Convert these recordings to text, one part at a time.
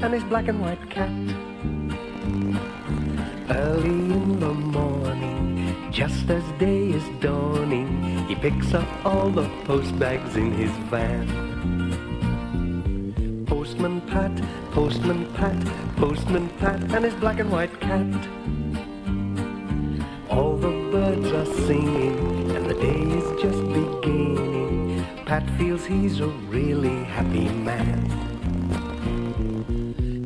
and his black and white cat. Early in the morning, just as day is dawning, he picks up all the post bags in his van. Postman Pat, Postman Pat, Postman Pat, and his black and white cat. All the birds are singing, and the day is just beginning. Pat feels he's a really happy man.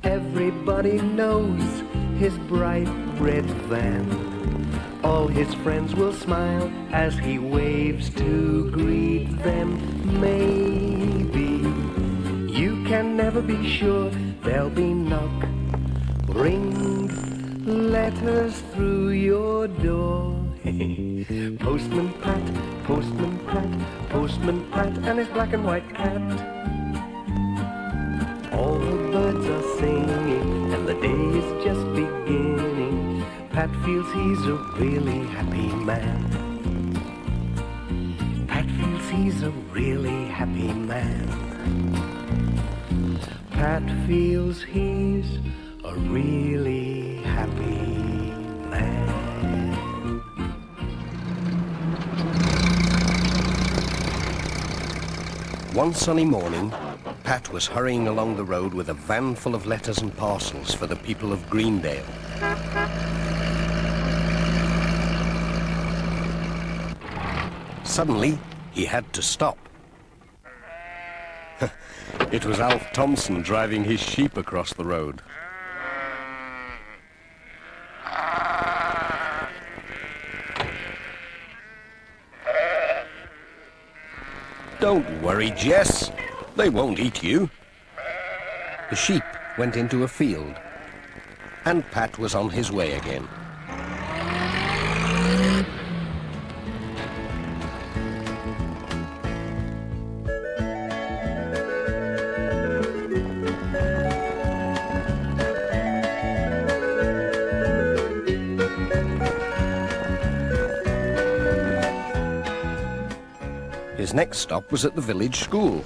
Everybody knows his bright red van. All his friends will smile as he waves to greet them. Maybe you can never be sure. There'll be knock, ring, letters through your door. Postman Pat, Postman Pat, Postman Pat, and his black and white cat. All the birds are singing, and the day is just beginning. Pat feels he's a really happy man. Pat feels he's a really happy man. Pat feels he's a really happy man. One sunny morning, Pat was hurrying along the road with a van full of letters and parcels for the people of Greendale. Suddenly, he had to stop. It was Alf Thompson driving his sheep across the road. Don't worry, Jess. They won't eat you. The sheep went into a field, and Pat was on his way again. His next stop was at the village school.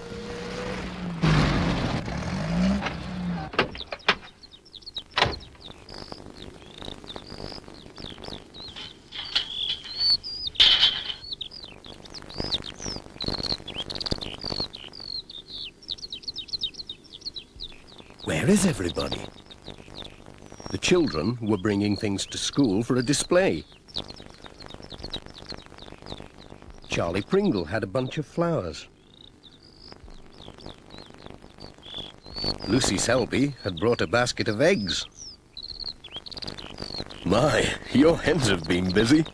Where is everybody? The children were bringing things to school for a display. Charlie Pringle had a bunch of flowers. Lucy Selby had brought a basket of eggs. My, your hens have been busy.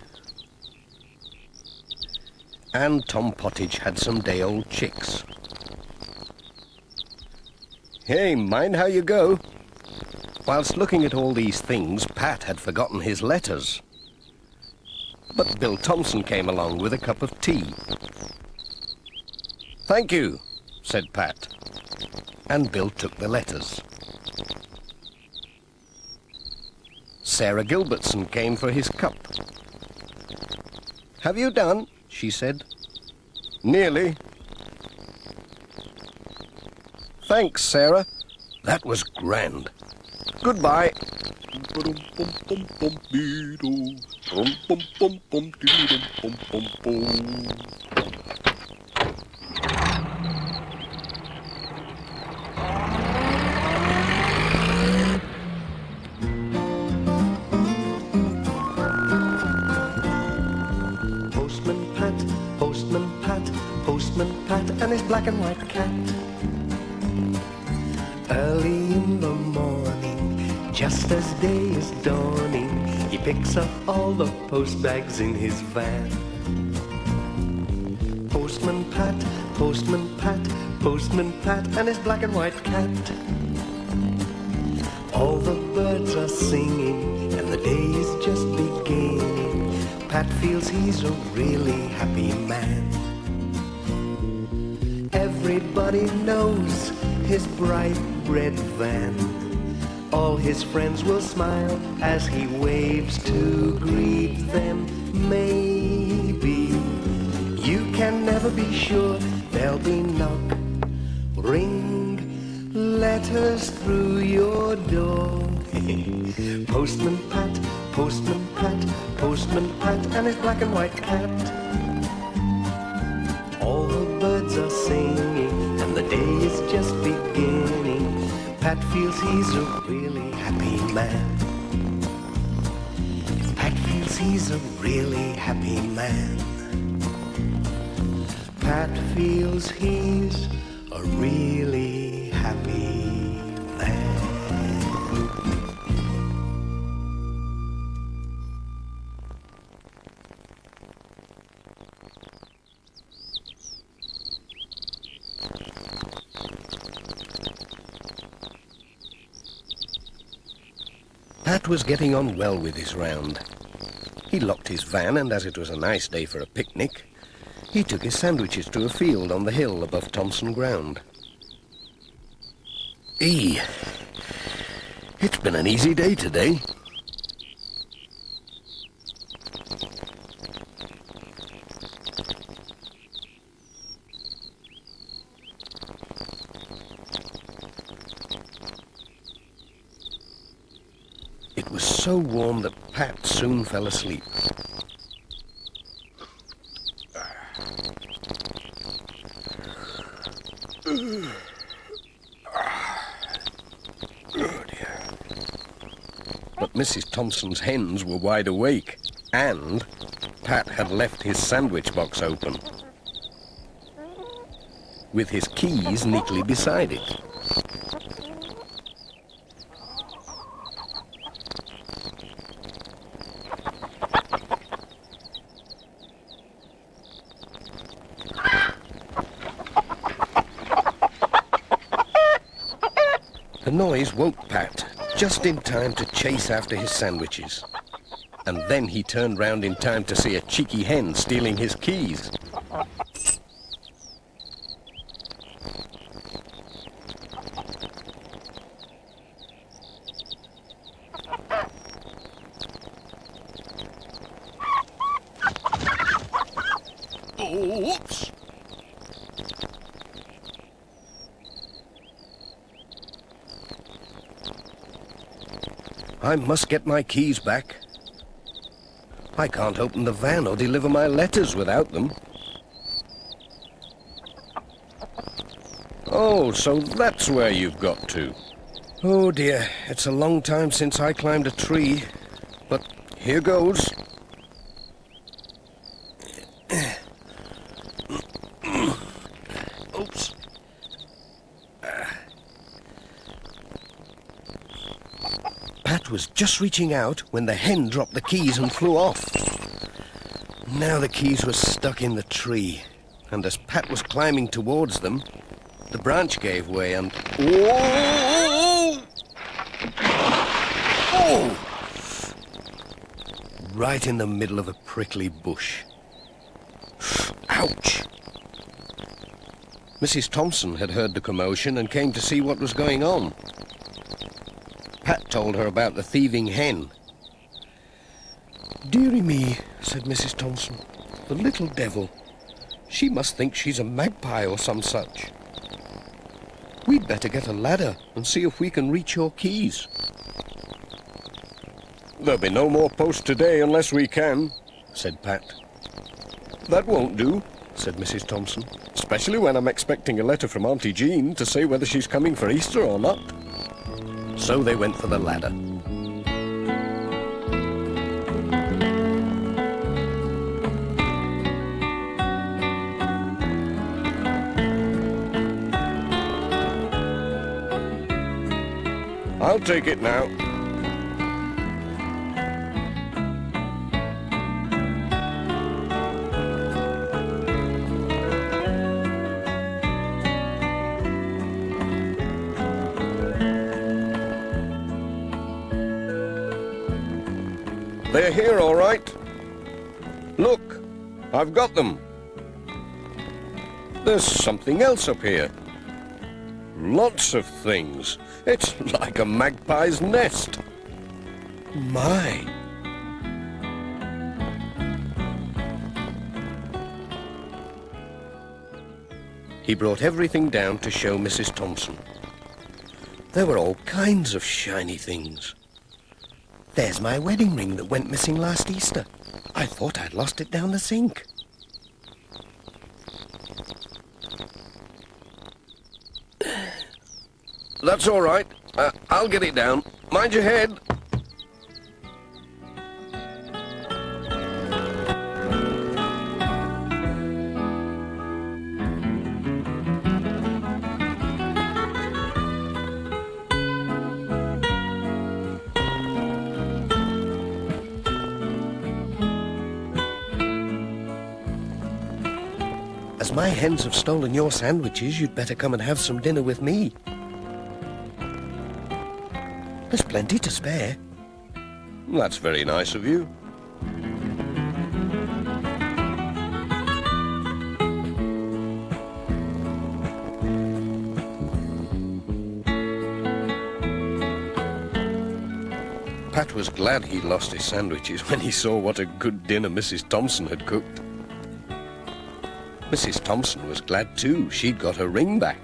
And Tom Pottage had some day-old chicks. Hey, mind how you go. Whilst looking at all these things, Pat had forgotten his letters. But Bill Thompson came along with a cup of tea. Thank you, said Pat. And Bill took the letters. Sarah Gilbertson came for his cup. Have you done? She said. Nearly. Thanks, Sarah. That was grand. Goodbye. Postman Pat, Postman Pat, Postman Pat, and his black and white cat. Early in the morning, just as day is dawning, he picks up all the post bags in his van. Postman Pat, Postman Pat, Postman Pat, and his black and white cat. All the birds are singing, and the day is just beginning. Pat feels he's a really happy man. Everybody knows his bright red van. All his friends will smile as he waves to greet them. Maybe you can never be sure. There'll be knock, ring, letters through your Postman Pat, Postman Pat, Postman Pat, and his black and white cat. All the birds are singing, and the day is just beginning. Pat feels he's a really happy man. Pat feels he's a really happy man. Pat feels he's a really happy man. Pat was getting on well with his round. He locked his van, and as it was a nice day for a picnic, he took his sandwiches to a field on the hill above Thompson Ground. It's been an easy day today. It was so warm that Pat soon fell asleep. But Mrs. Thompson's hens were wide awake, and Pat had left his sandwich box open, with his keys neatly beside it. The noise woke Pat just in time to chase after his sandwiches. And then he turned round in time to see a cheeky hen stealing his keys. Oops! I must get my keys back. I can't open the van or deliver my letters without them. Oh, so that's where you've got to. Oh dear, it's a long time since I climbed a tree, but here goes. Oops. Pat was just reaching out when the hen dropped the keys and flew off. Now the keys were stuck in the tree, and as Pat was climbing towards them, the branch gave way and... Whoa! Oh! Right in the middle of a prickly bush. Ouch! Mrs. Thompson had heard the commotion and came to see what was going on. Pat told her about the thieving hen. "Dearie me," said Mrs. Thompson, "the little devil. She must think she's a magpie or some such. We'd better get a ladder and see if we can reach your keys." "There'll be no more post today unless we can," said Pat. "That won't do," said Mrs. Thompson, "especially when I'm expecting a letter from Auntie Jean to say whether she's coming for Easter or not." So they went for the ladder. "I'll take it now." "They're here, all right. Look, I've got them. There's something else up here. Lots of things. It's like a magpie's nest. My. He brought everything down to show Mrs. Thompson. There were all kinds of shiny things. There's my wedding ring that went missing last Easter. I thought I'd lost it down the sink. That's all right. I'll get it down. Mind your head. As my hens have stolen your sandwiches, you'd better come and have some dinner with me. There's plenty to spare. That's very nice of you. Pat was glad he'd lost his sandwiches when he saw what a good dinner Mrs. Thompson had cooked. Mrs. Thompson was glad too. She'd got her ring back.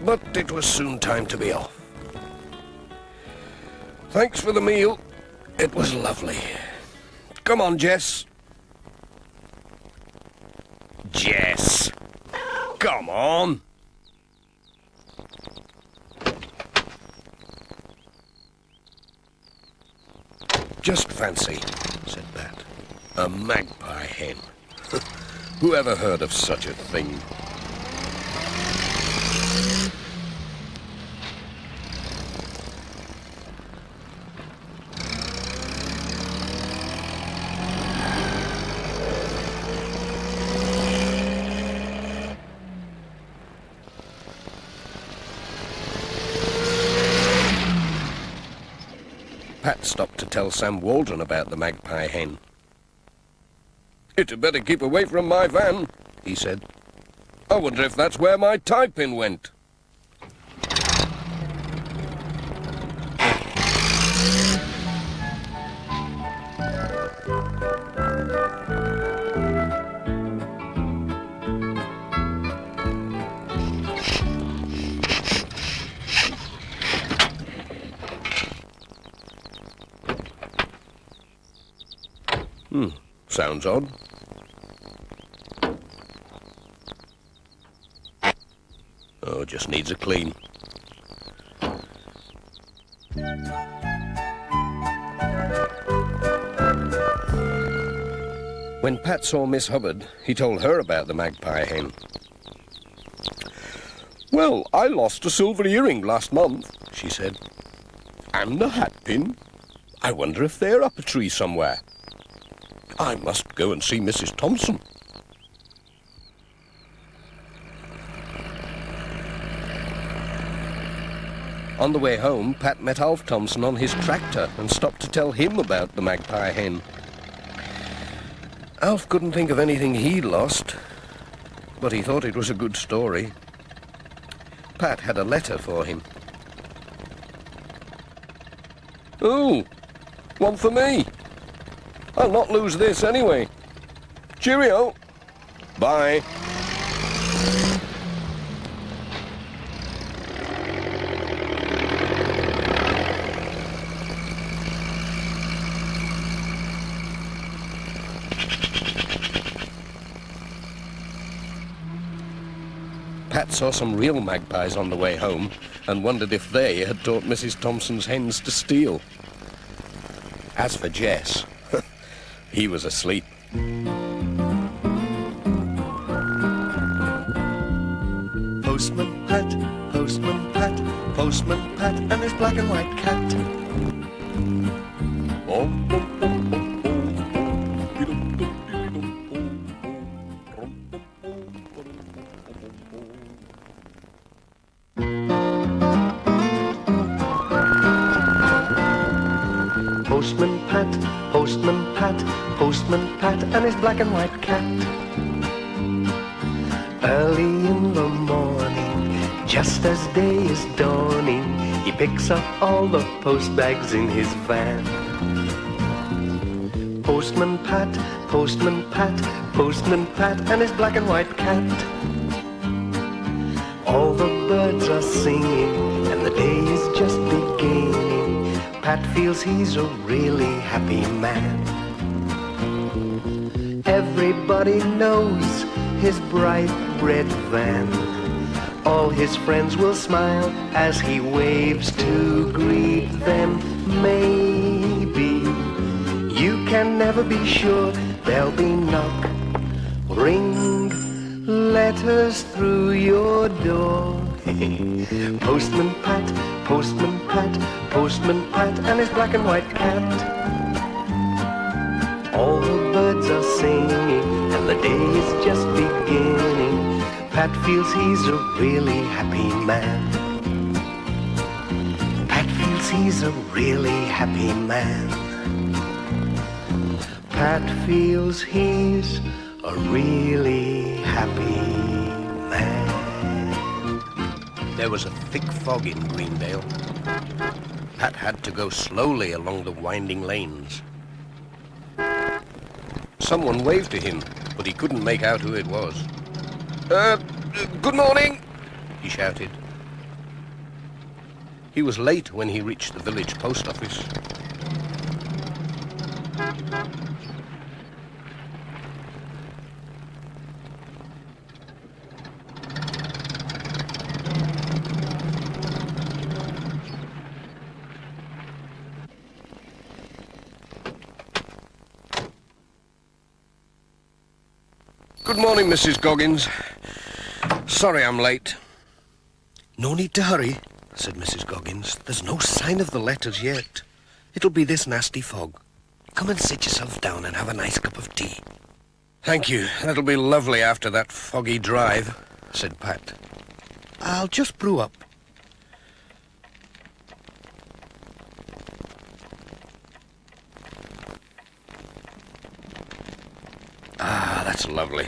But it was soon time to be off. Thanks for the meal. It was lovely. Come on, Jess. Jess! Come on! Just fancy, said Pat. A magpie hen. Who ever heard of such a thing? Pat stopped to tell Sam Waldron about the magpie hen. "It had better keep away from my van," he said. "I wonder if that's where my tie pin went." Sounds odd. Oh, just needs a clean. When Pat saw Miss Hubbard, he told her about the magpie hen. "Well, I lost a silver earring last month," she said. "And a hat pin. I wonder if they're up a tree somewhere. I must go and see Mrs. Thompson." On the way home, Pat met Alf Thompson on his tractor and stopped to tell him about the magpie hen. Alf couldn't think of anything he'd lost, but he thought it was a good story. Pat had a letter for him. "Oh, one for me. I'll not lose this anyway. Cheerio. Bye." Pat saw some real magpies on the way home and wondered if they had taught Mrs. Thompson's hens to steal. As for Jess, he was asleep. Postman Pat, Postman Pat, Postman Pat, and his black and white cat. Postman Pat, Postman Pat, Postman Pat, and his black and white cat. Early in the morning, just as day is dawning, he picks up all the post bags in his van. Postman Pat, Postman Pat, Postman Pat, and his black and white cat. All the birds are singing, and the day is just beginning. Pat feels he's a really happy man. Everybody knows his bright red van. All his friends will smile as he waves to greet them. Maybe you can never be sure. There'll be knock, ring, letters through your door. Postman Pat, Postman Pat, Postman Pat, and his black and white cat. All the birds are singing, and the day is just beginning. Pat feels he's a really happy man. Pat feels he's a really happy man. Pat feels he's a really happy man. There was a thick fog in Greendale. Pat had to go slowly along the winding lanes. Someone waved to him, but he couldn't make out who it was. Good morning, he shouted. He was late when he reached the village post office. Good morning, Mrs. Goggins. Sorry I'm late. No need to hurry, said Mrs. Goggins. There's no sign of the letters yet. It'll be this nasty fog. Come and sit yourself down and have a nice cup of tea. Thank you. That'll be lovely after that foggy drive, said Pat. I'll just brew up. Ah, that's lovely.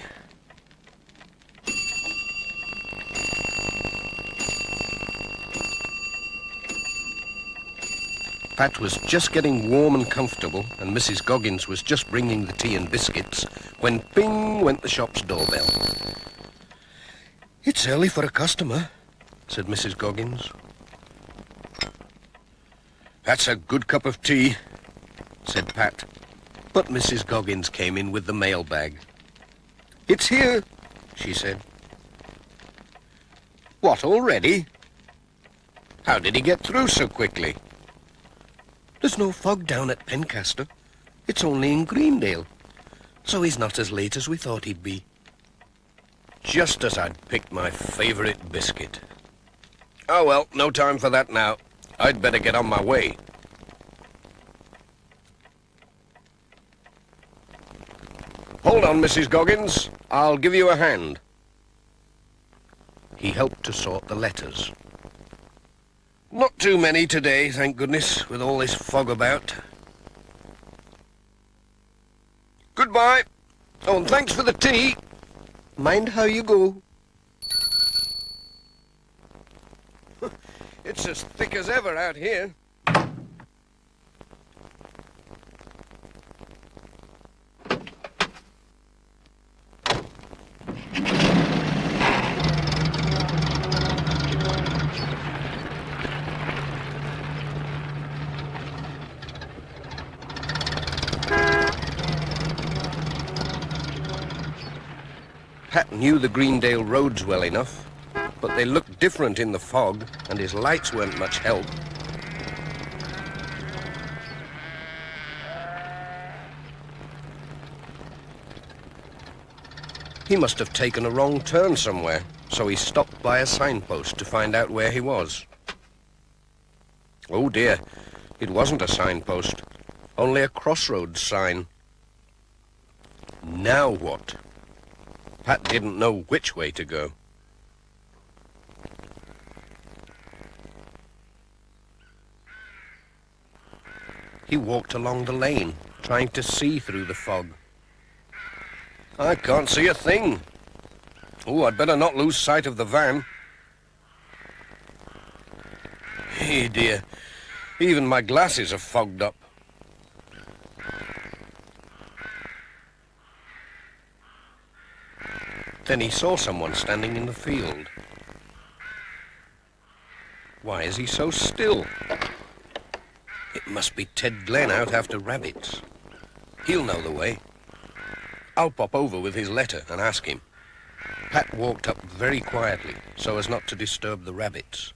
Pat was just getting warm and comfortable, and Mrs. Goggins was just bringing the tea and biscuits, when ping went the shop's doorbell. It's early for a customer, said Mrs. Goggins. That's a good cup of tea, said Pat. But Mrs. Goggins came in with the mailbag. It's here, she said. What, already? How did he get through so quickly? There's no fog down at Pencaster. It's only in Greendale. So he's not as late as we thought he'd be. Just as I'd picked my favourite biscuit. Oh well, no time for that now. I'd better get on my way. Hold on, Mrs. Goggins. I'll give you a hand. He helped to sort the letters. Not too many today, thank goodness, with all this fog about. Goodbye. Oh, and thanks for the tea. Mind how you go. It's as thick as ever out here. Pat knew the Greendale roads well enough, but they looked different in the fog, and his lights weren't much help. He must have taken a wrong turn somewhere, so he stopped by a signpost to find out where he was. Oh dear, it wasn't a signpost, only a crossroads sign. Now what? Pat didn't know which way to go. He walked along the lane, trying to see through the fog. I can't see a thing. Oh, I'd better not lose sight of the van. Hey dear, even my glasses are fogged up. Then he saw someone standing in the field. Why is he so still? It must be Ted Glenn out after rabbits. He'll know the way. I'll pop over with his letter and ask him. Pat walked up very quietly so as not to disturb the rabbits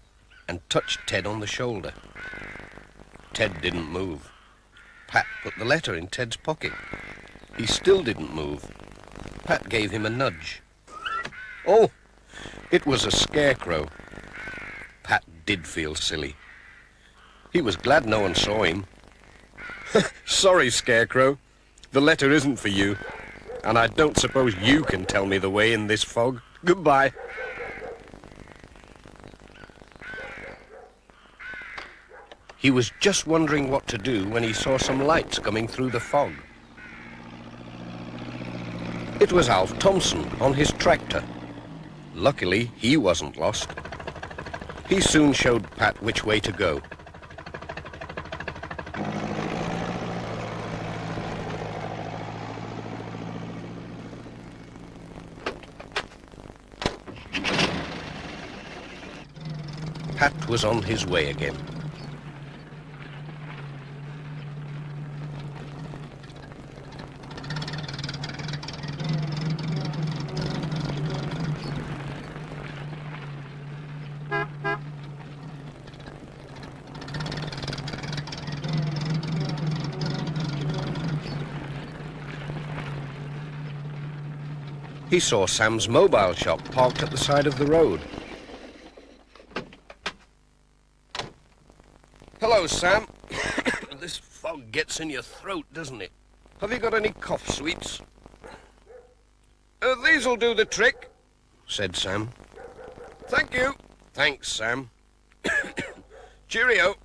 and touched Ted on the shoulder. Ted didn't move. Pat put the letter in Ted's pocket. He still didn't move. Pat gave him a nudge. Oh, it was a scarecrow. Pat did feel silly. He was glad no one saw him. Sorry, Scarecrow. The letter isn't for you. And I don't suppose you can tell me the way in this fog. Goodbye. He was just wondering what to do when he saw some lights coming through the fog. It was Alf Thompson on his tractor. Luckily, he wasn't lost. He soon showed Pat which way to go. Pat was on his way again. He saw Sam's mobile shop parked at the side of the road. Hello, Sam. This fog gets in your throat, doesn't it? Have you got any cough sweets? These'll do the trick, said Sam. Thank you. Thanks, Sam. Cheerio.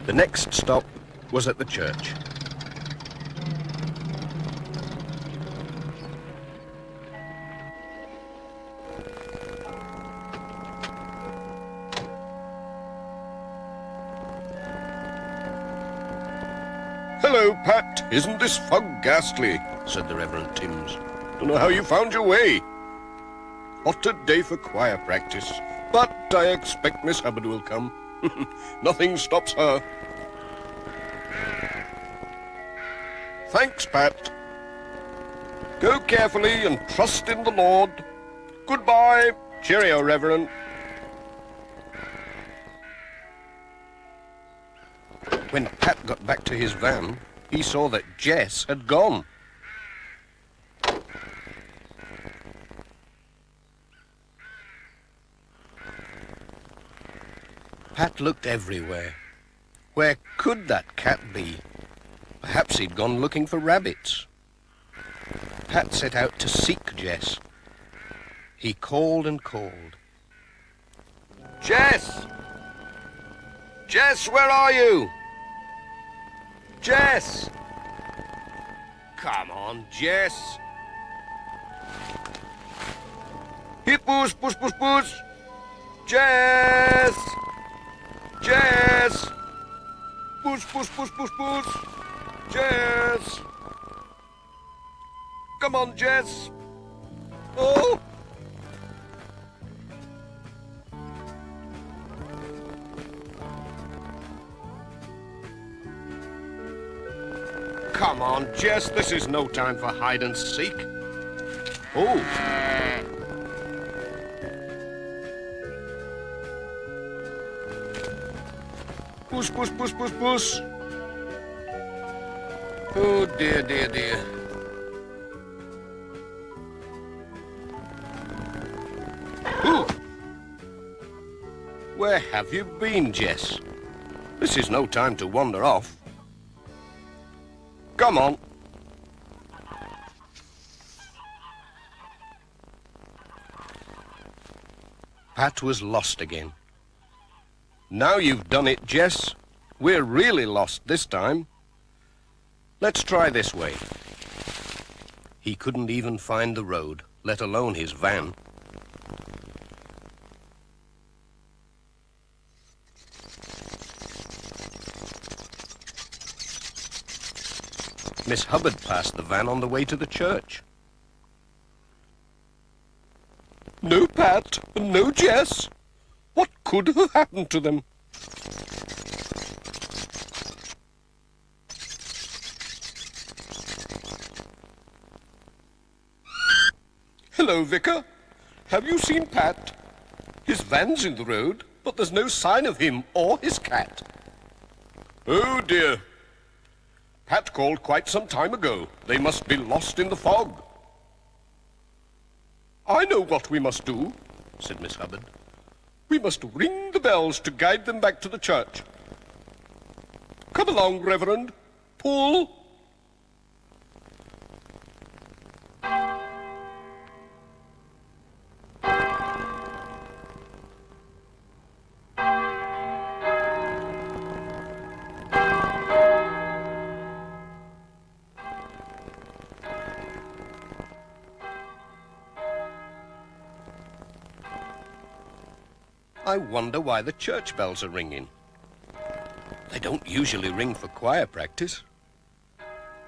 The next stop was at the church. Hello, Pat. Isn't this fog ghastly? Said the Reverend Timms. Don't know how you found your way. What a day for choir practice. But I expect Miss Hubbard will come. Nothing stops her. Thanks, Pat. Go carefully and trust in the Lord. Goodbye. Cheerio, Reverend. When Pat got back to his van, he saw that Jess had gone. Pat looked everywhere. Where could that cat be? Perhaps he'd gone looking for rabbits. Pat set out to seek Jess. He called and called. Jess! Jess, where are you? Jess! Come on, Jess. Hip, push, push, push, push. Jess! Jess! Push, push, push, push, push. Jess! Come on, Jess. Oh! Come on, Jess. This is no time for hide and seek. Oh! Push, push, push, push, push. Oh, dear, dear, dear. Ooh! Where have you been, Jess? This is no time to wander off. Come on. Pat was lost again. Now you've done it, Jess. We're really lost this time. Let's try this way. He couldn't even find the road, let alone his van. Miss Hubbard passed the van on the way to the church. No Pat and no Jess. What could have happened to them? Hello, Vicar. Have you seen Pat? His van's in the road, but there's no sign of him or his cat. Oh, dear. Pat called quite some time ago. They must be lost in the fog. I know what we must do, said Miss Hubbard. We must ring the bells to guide them back to the church. Come along, Reverend. Pull. I wonder why the church bells are ringing. They don't usually ring for choir practice.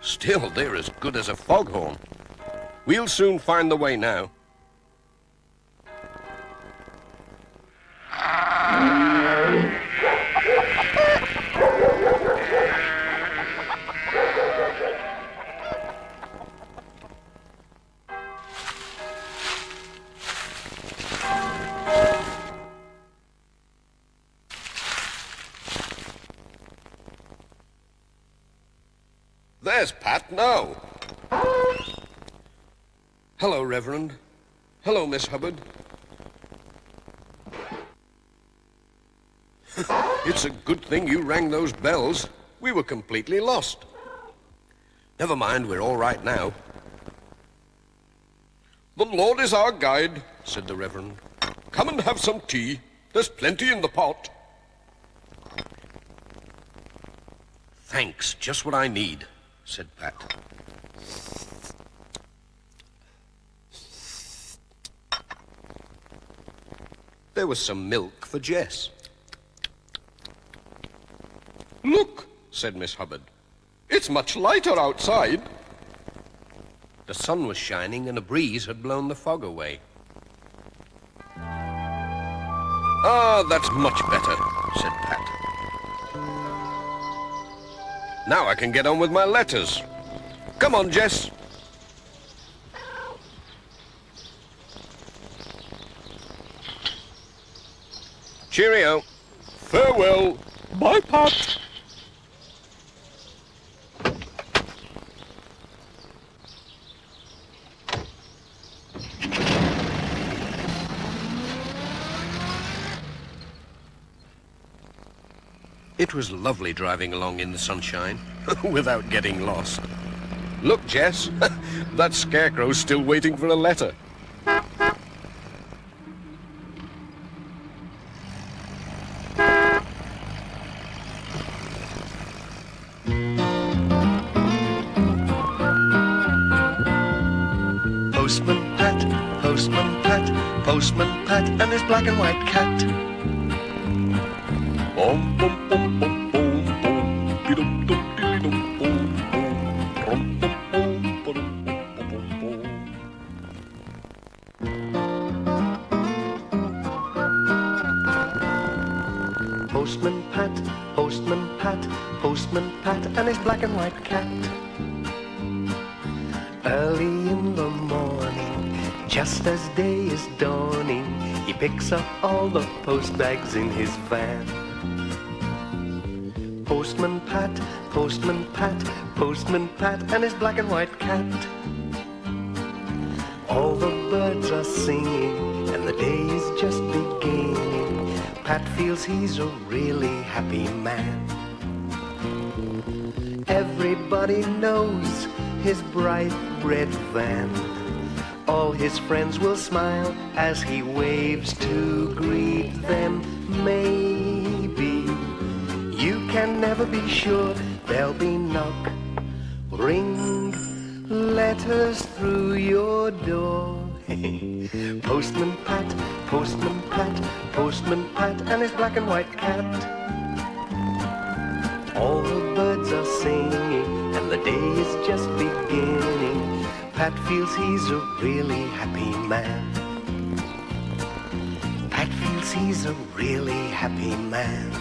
Still, they're as good as a foghorn. We'll soon find the way now. There's Pat now. Hello, Reverend. Hello, Miss Hubbard. It's a good thing you rang those bells. We were completely lost. Never mind, we're all right now. The Lord is our guide, said the Reverend. Come and have some tea. There's plenty in the pot. Thanks, just what I need, said Pat. There was some milk for Jess. Look, said Miss Hubbard. It's much lighter outside. The sun was shining and a breeze had blown the fog away. Ah, that's much better, said Pat. Now I can get on with my letters. Come on, Jess. Cheerio. Farewell. Bye, Pat. It was lovely driving along in the sunshine, without getting lost. Look, Jess, that scarecrow's still waiting for a letter. Postman Pat, Postman Pat, Postman Pat, and his black and white cat. Bum, bum, bum, bum, bum, bum. Dee-dum, dum, dee-dum, bum, bum. Brum, bum, bum, ba-dum, bum, bum, bum, Postman Pat, Postman Pat, Postman Pat, and his black and white cat. Early in the morning, just as day is dawning, he picks up all the post bags in his van. Postman Pat, Postman Pat, Postman Pat, and his black and white cat. All the birds are singing, and the day is just beginning. Pat feels he's a really happy man. Everybody knows his bright red van. All his friends will smile as he waves to greet them. Maybe you can never be sure there'll be knock, ring, letters through your door. Postman Pat, Postman Pat, Postman Pat, and his black and white cat. All the birds are singing, and The day is just beginning. Pat feels he's a really happy man. Pat feels he's a really happy man.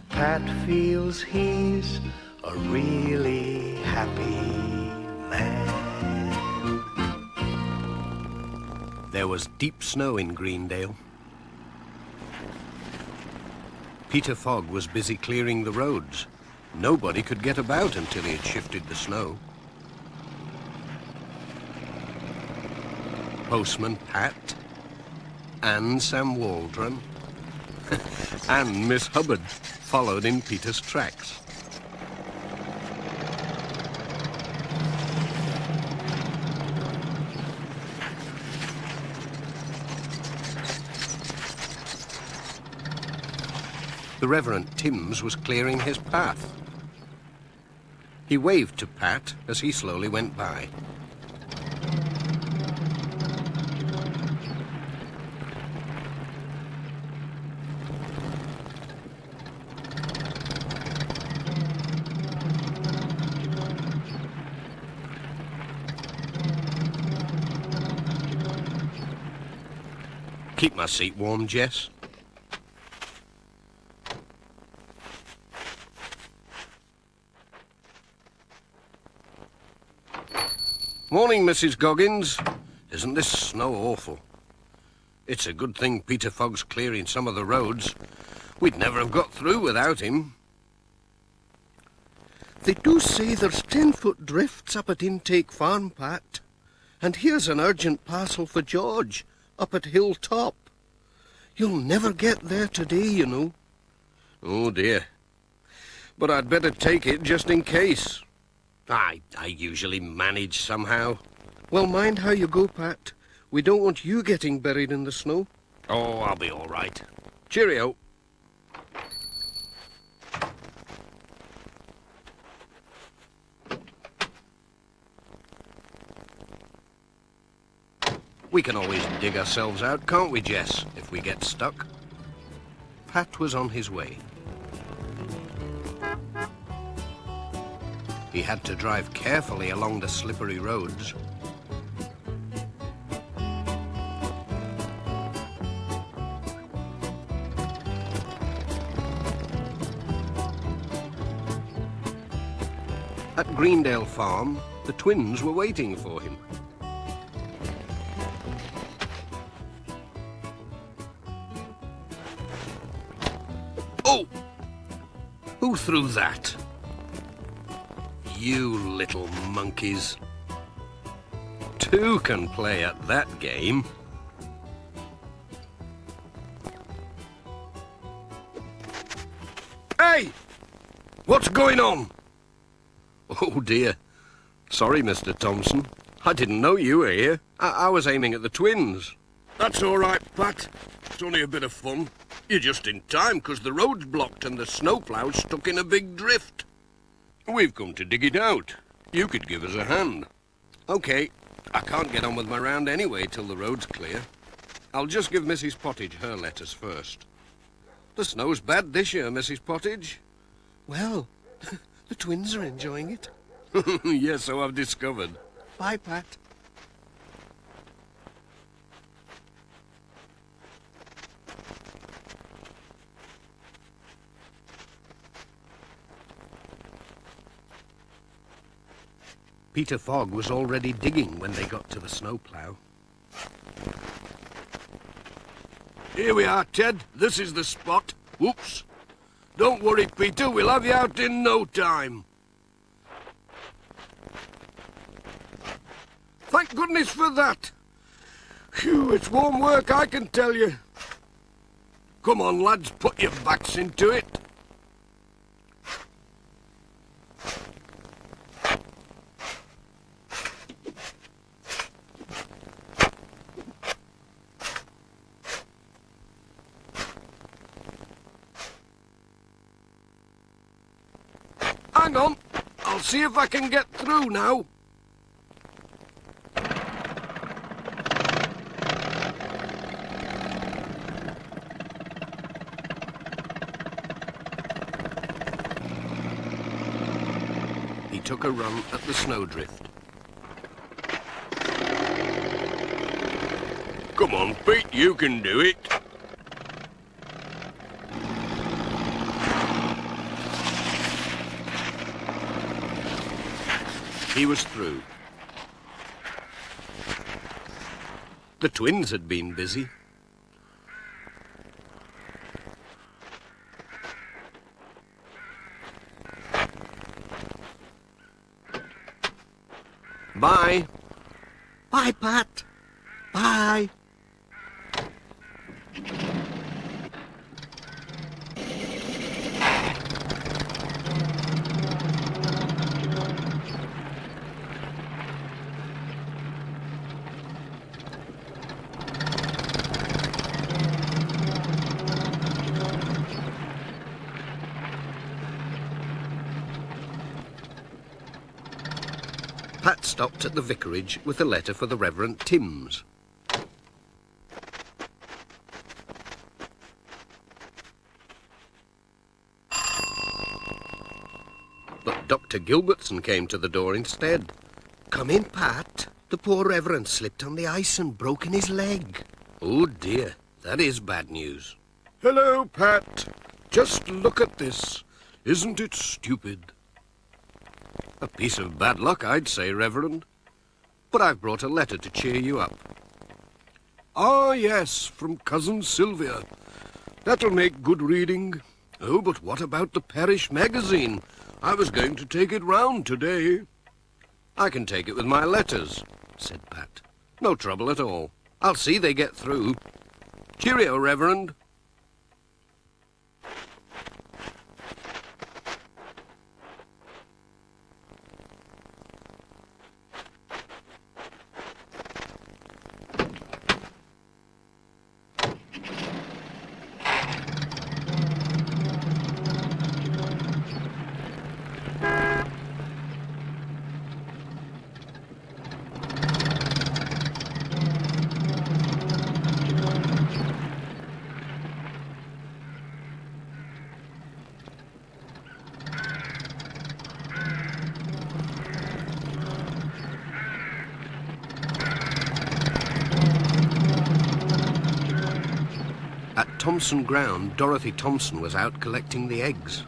Pat feels he's a really happy man. There was deep snow in Greendale. Peter Fogg was busy clearing the roads. Nobody could get about until he had shifted the snow. Postman Pat, and Sam Waldron, and Miss Hubbard followed in Peter's tracks. The Reverend Timms was clearing his path. He waved to Pat as he slowly went by. Keep my seat warm, Jess. Morning, Mrs. Goggins. Isn't this snow awful? It's a good thing Peter Fogg's clearing some of the roads. We'd never have got through without him. They do say there's 10-foot drifts up at Intake Farm, Pat. And here's an urgent parcel for George, up at Hilltop. You'll never get there today, you know. Oh, dear. But I'd better take it just in case. I usually manage somehow. Well, mind how you go, Pat. We don't want you getting buried in the snow. Oh, I'll be all right. Cheerio. We can always dig ourselves out, can't we, Jess, if we get stuck? Pat was on his way. He had to drive carefully along the slippery roads. At Greendale Farm, the twins were waiting for him. Oh! Who threw that? You little monkeys. Two can play at that game. Hey! What's going on? Oh, dear. Sorry, Mr. Thompson. I didn't know you were here. I was aiming at the twins. That's all right, Pat. It's only a bit of fun. You're just in time, 'cause the road's blocked and the snowplow's stuck in a big drift. We've come to dig it out. You could give us a hand. OK. I can't get on with my round anyway till the road's clear. I'll just give Mrs. Pottage her letters first. The snow's bad this year, Mrs. Pottage. Well, the twins are enjoying it. Yes, so I've discovered. Bye, Pat. Peter Fogg was already digging when they got to the snowplow. Here we are, Ted. This is the spot. Whoops. Don't worry, Peter. We'll have you out in no time. Thank goodness for that. Phew, it's warm work, I can tell you. Come on, lads, put your backs into it. Hang on, I'll see if I can get through now. he took a run at the snowdrift. Come on, Pete, you can do it. He was through. The twins had been busy. Bye. Bye, Pat. Bye. Pat stopped at the vicarage with a letter for the Reverend Timms. But Dr. Gilbertson came to the door instead. Come in, Pat. The poor Reverend slipped on the ice and broken his leg. Oh dear, that is bad news. Hello, Pat. Just look at this. Isn't it stupid? A piece of bad luck, I'd say, Reverend. But I've brought a letter to cheer you up. Ah, yes, from Cousin Sylvia. That'll make good reading. Oh, but what about the parish magazine? I was going to take it round today. I can take it with my letters, said Pat. No trouble at all. I'll see they get through. Cheerio, Reverend. At Thompson Ground, Dorothy Thompson was out collecting the eggs.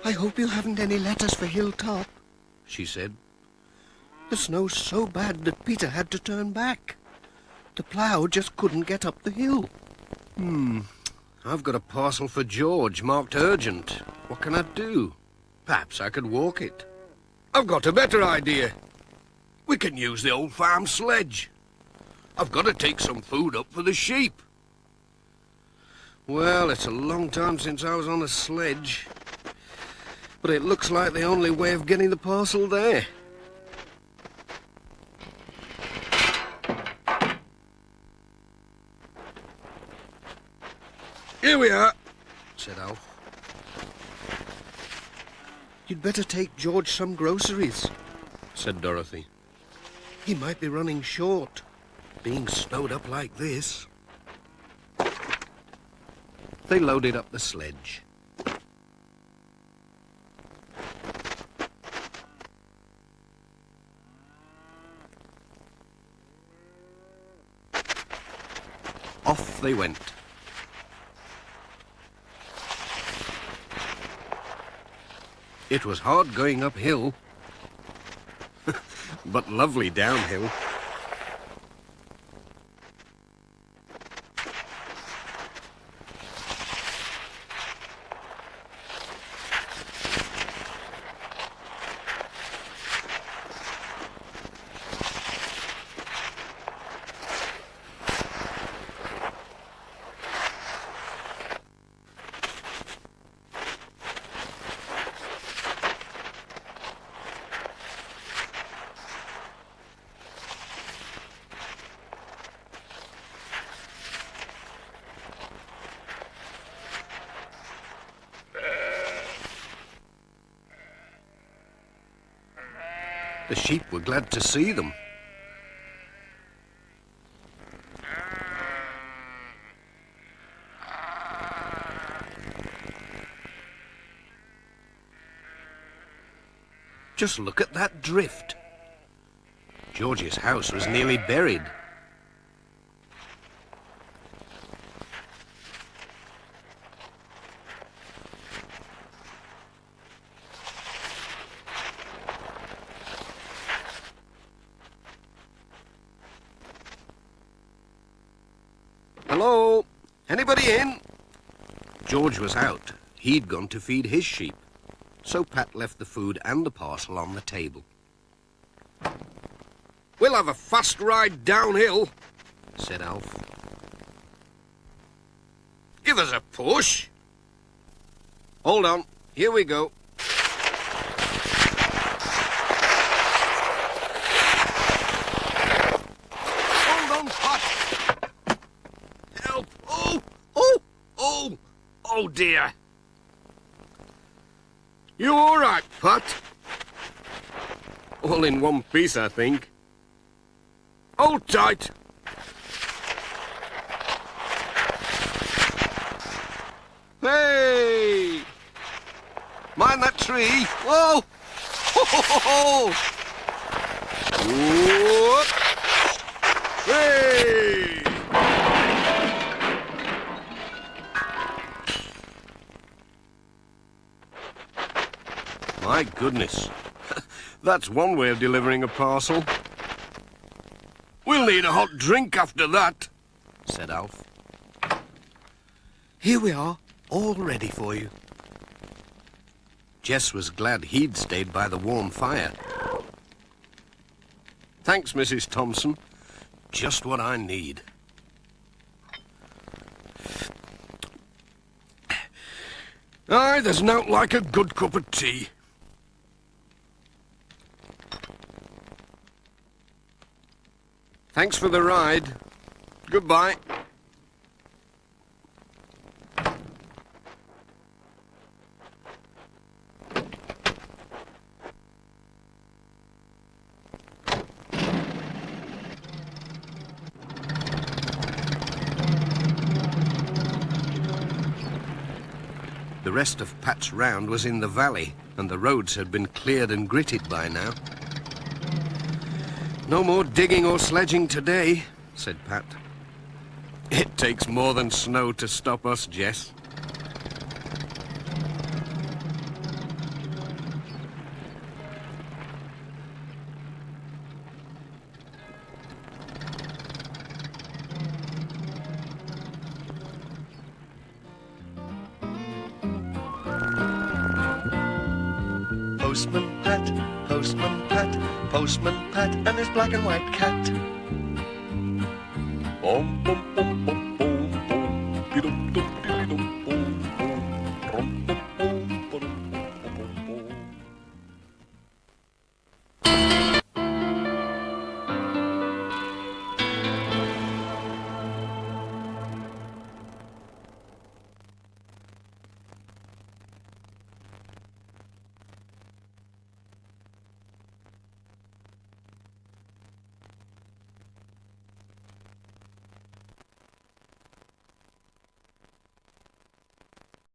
I hope you haven't any letters for Hilltop, She said. The snow's so bad that Peter had to turn back. The plough just couldn't get up the hill. I've got a parcel for George marked urgent. What can I do? Perhaps I could walk it. I've got a better idea. We can use the old farm sledge. I've got to take some food up for the sheep. Well, it's a long time since I was on a sledge. But it looks like the only way of getting the parcel there. Here we are, Said Alf. You'd better take George some groceries. Said Dorothy. He might be running short, being snowed up like this. They loaded up the sledge. Off they went. It was hard going uphill, but lovely downhill. The sheep were glad to see them. Just look at that drift. George's house was nearly buried. Hello? Anybody in? George was out. He'd gone to feed his sheep. So Pat left the food and the parcel on the table. We'll have a fast ride downhill, said Alf. Give us a push. Hold on, here we go. Hold on, Pat. Help. Oh dear. You all right, Pat? All in one piece, I think. Hold tight. Hey! Mind that tree. Whoa! Ho, ho, ho, ho. Whoop. Hey! My goodness. That's one way of delivering a parcel. We'll need a hot drink after that, said Alf. Here we are, all ready for you. Jess was glad he'd stayed by the warm fire. Thanks, Mrs. Thompson. Just what I need. Aye, there's nought like a good cup of tea. Thanks for the ride. Goodbye. The rest of Pat's round was in the valley, and the roads had been cleared and gritted by now. No more digging or sledging today, said Pat. It takes more than snow to stop us, Jess. Postman Pat, Postman Pat, Postman Pat and his black and white cat. Bum, bum,